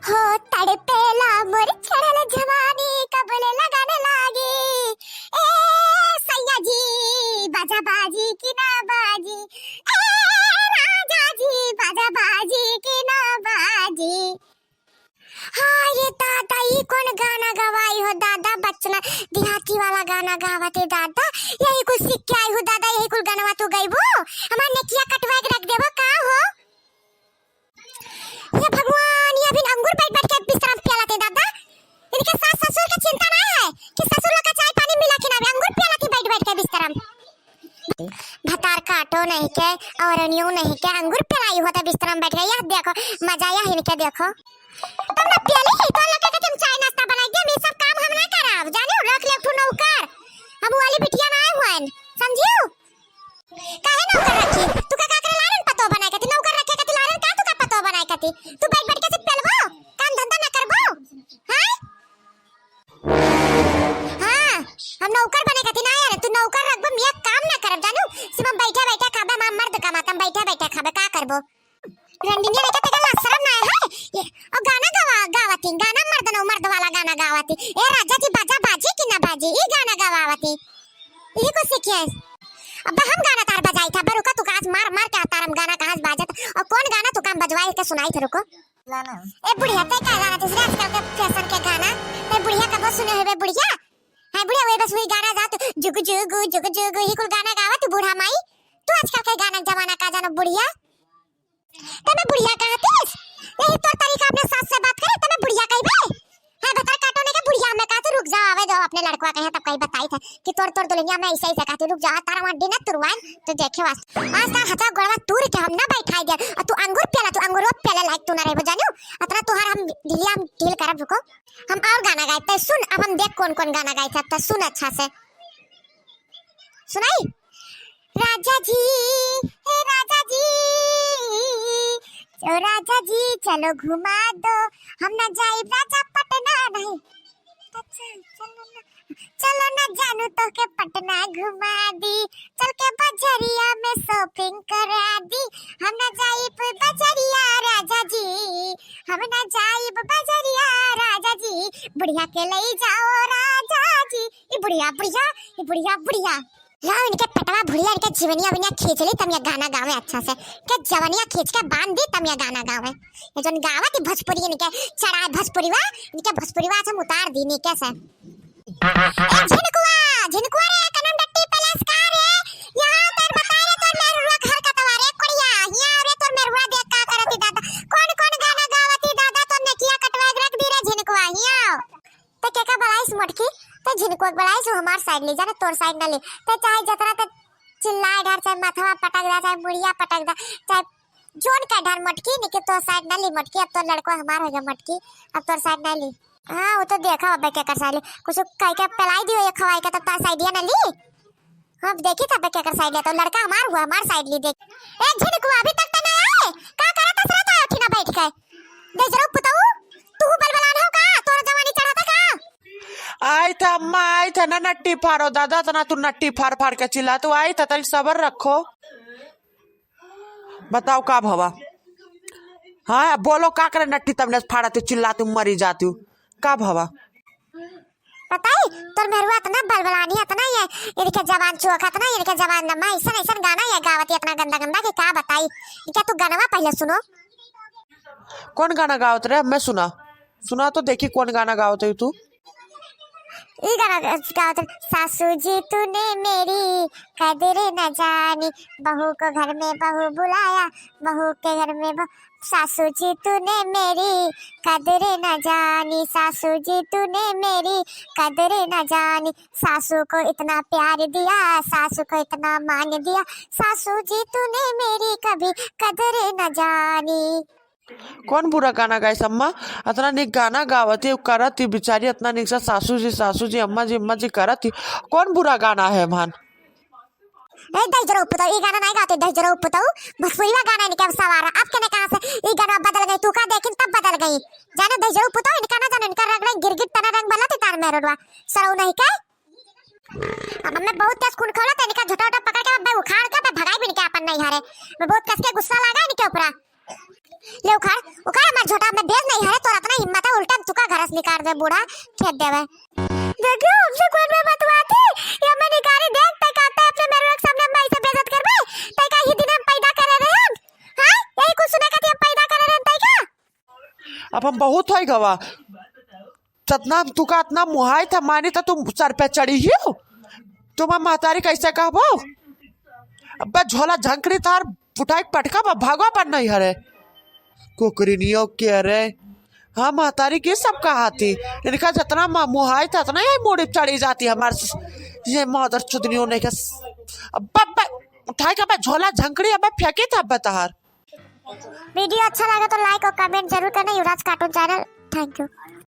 हो तड़पेला मोर चढ़ल जवानी कबले लगाने लागी ए सैया जी बाजा बाजी की ना बाजी ए राजा जी बाजा बाजी की ना बाजी। हाँ ये दादा ये कौन गाना गवाई हो दादा बचना देहाती वाला गाना गावते दादा यही कुछ सीख के आई हो दादा यही कुछ गाना तो गईबो हमार नेकिया कटवा के रख देबो का हो। ये भगवान ये अभी अंगूर बैठ बैठ के बिस्तर में पिलाते दादा इनके सास ससुर की चिंता नहीं है कि ससुर लोग का चाय पानी मिला के ना अंगूर पिलाती बैठ बैठ के बिस्तर में भतार काटो नहीं के और न्यू नहीं के अंगूर पिलाई होता बिस्तर में बैठ के याद देखो मजा या इनके देखो तुम ना पियाली ही तो लोग के तुम चाय नाश्ता बनाई दे ये सब काम हम ना कराव जानो रख ले ठू नौकर हम वाली बिटिया ना हुन समझियो काहे नौकर रखी तू का करे लारन पतो बनाए के नौकर रखे के लारन का तू का पतो बनाए के तू बैठ बैठ के सिर्फ पेलबो काम धंधा ना करबो हां हां हम नौकर बने के ना यार तू नौकर रखबो मिया काम ना करब जानो सिर्फ बैठा बैठा खाबे मां मर्द कमातम बैठा बैठा खाबे का करबो रंडीने लेके ते गला शर्म ना है ये और गाना गावाती गाना मर्द वाला गाना गावाती ए राजा जी बाजा बाजी की ना बाजी ये गाना गावाती ये को सीखे अब हम गाना तार बजाई था बरुका तू काज मार मार के तारम गाना कहां बाजत और कौन गाना तू काम बजवाई के सुनाई थे रुको लाना ए बुढ़िया ते का गाना दूसरे आजकल के फैशन के गाना ए बुढ़िया कब सुने होबे बुढ़िया है बुढ़िया वे बस वही गाना गात जुग जुग ही कुल गाना गावत बूढ़ा माई तू आजकल के गाना जमाना का जानो बुढ़िया तमे बुढ़िया कहतीस यही तो तरीका अपने सास से बात करे तमे बुढ़िया कहबे है बता काटोने के बुढ़िया में कहते रुक जा आवे जो अपने लड़का कहे तब कहीं बताई था कि तोर दुल्हनिया में ऐसे ही कहते रुक जा तारा वहां न तुरवान तो देखे वास आज का हथा गोड़वा तूर के हम ना बैठाई दे और तू अंगूर पेला तू अंगूर पेला लायक तू ना रे जानो अतरा तोहार हम ढिलिया हम ढील करब रुको हम और गाना गाते सुन अब हम देख कौन कौन गाना गाए था सुन अच्छा से सुनाई राजा जी हे राजा जी ओ राजा जी चलो घुमा दो हम ना जाए राजा पटना नहीं चलो ना जानू तो के पटना घुमा दी चल के बजरिया में शॉपिंग करा दी हम ना जाए बजरिया राजा जी हम ना जाए बजरिया राजा जी बुढ़िया के ले जाओ राजा जी ये बुढ़िया बुढ़िया ये बुढ़िया बुढ़िया लाओ इनके पटवा भुड़िया इनके जीवनिया बिनिया खींच ली तम ये गाना गावे अच्छा से के जवनिया खींच के बांध दी तम ये गाना गावे ये जोन गावा की भोजपुरी इनके चढ़ाए भोजपुरीवा इनके भोजपुरीवा से उतार दी नी कैसे ए झिनकुआ रे कनम डट्टी प्लस का रे यहां तर बता रे तो मेरुआ घर का तवारे कोड़िया यहां रे तो मेरुआ देख का करती दादा कौन कौन गाना गावती दादा तो ने किया कटवा रख दी रे झिनकुआ यहां तो के का बलाइस मटकी तो झिनकुआ बलाइस हमार साइड ले जाना तोर साइड ना ले तो चाहे जतरा तो चिल्लाए ढार चाहे माथवा पटक दा चाहे मुड़िया पटक दा चाहे जोन का ढार मटकी निके तो साइड ना ली मटकी अब तो लड़को हमार हो गया मटकी अब तो साइड ना ली हां वो तो देखा अब क्या कर साले कुछ कई के पलाई दी हो खवाई के तब तो साइड ना ली हम देखी तब क्या कर साइड ले तो लड़का हमार हुआ हमार साइड ली देख ए झिनकुआ अभी तक तो ना आए का करत असरत है उठी ना बैठ के दे जरा पुताऊ तू बलबलान हो का तोर जवानी चढ़ाता का आई था अम्मा आई था ना नट्टी फाड़ो दादा तना तू नट्टी फाड़ फाड़ के चिल्ला तू आई था तल सबर रखो बताओ का भवा हाँ बोलो का करे नट्टी तमने फाड़ा तू चिल्ला तू मरी जाती का भवा बताई तोर मेहरुआ इतना बलबलानी इतना ये इनके जवान चोखा इतना इनके जवान नम्मा ऐसा ऐसा गाना ये गावती इतना गंदा गंदा कि का बताई क्या तू गाना पहले सुनो कौन गाना गावत रे मैं सुना तो देखी कौन गाना गावत तू ये गाना गावत सासू जी तूने मेरी कदर न जानी बहू को घर में बहू बुलाया बहू के घर में सासू जी तूने मेरी कदर न जानी सासू जी तूने मेरी कदर न जानी सासू को इतना प्यार दिया सासू को इतना मान दिया सासू जी तूने मेरी कभी कदर न जानी कौन बुरा गाना गाइस अम्मा इतना निक गाना गावती करती बिचारी इतना निक सा सासू जी अम्मा जी करती कौन बुरा गाना है मान ए दई जरा उपताऊ ये गाना नहीं गाते दई जरा उपताऊ भोजपुरी गाना इनके सवारा अब कहने कहां से ये गाना बदल गई तू का देखिन तब बदल गई जाने दई जरा उपताऊ इनका ना जाने इनका रंग गिरगिट तना रंग बला ते तार मेरोडवा सरौ नहीं का अब मैं बहुत तेज खून खौला ते इनका झटा पकड़ के मैं उखाड़ के मैं भगाई भी नहीं के अपन नहीं हारे मैं बहुत कस के गुस्सा लगा इनके ऊपर ले उखाड़ उखाड़ हमार झोटा में भेज नहीं है, तोरा इतना हिम्मत है उल्टा तुका घरस निकाल दे बूढ़ा खेत देवे। देखियो हमसे कोई में बतवाती ये मैं निकारे देख तय कहते अपने मेरे के सामने मैं इसे बेइज्जत करबे तय का ही दिन हम पैदा करे रहे हम। हां यही कुछ सुने का हम पैदा करे रहे तय का। अब हम बहुत होई गवा चतना तुका इतना मुहाई था मानी तो तुम सर पे चढ़ी हो तुम महतारी कैसे कहबो। अब झोला झंकड़ी तार उठाई पटका बा भागवा पर नहीं हरे कुकरीनियो के रे। हाँ महतारी की सब कहा थी इनका जितना मुहाई था उतना ही मोड़ी चढ़ी जाती हमारे ये मदर चुदनियों ने के अब उठाई का झोला झंकड़ी अब फेंके था बतार। वीडियो अच्छा लगा तो लाइक और कमेंट जरूर करना युवराज कार्टून चैनल। Thank you.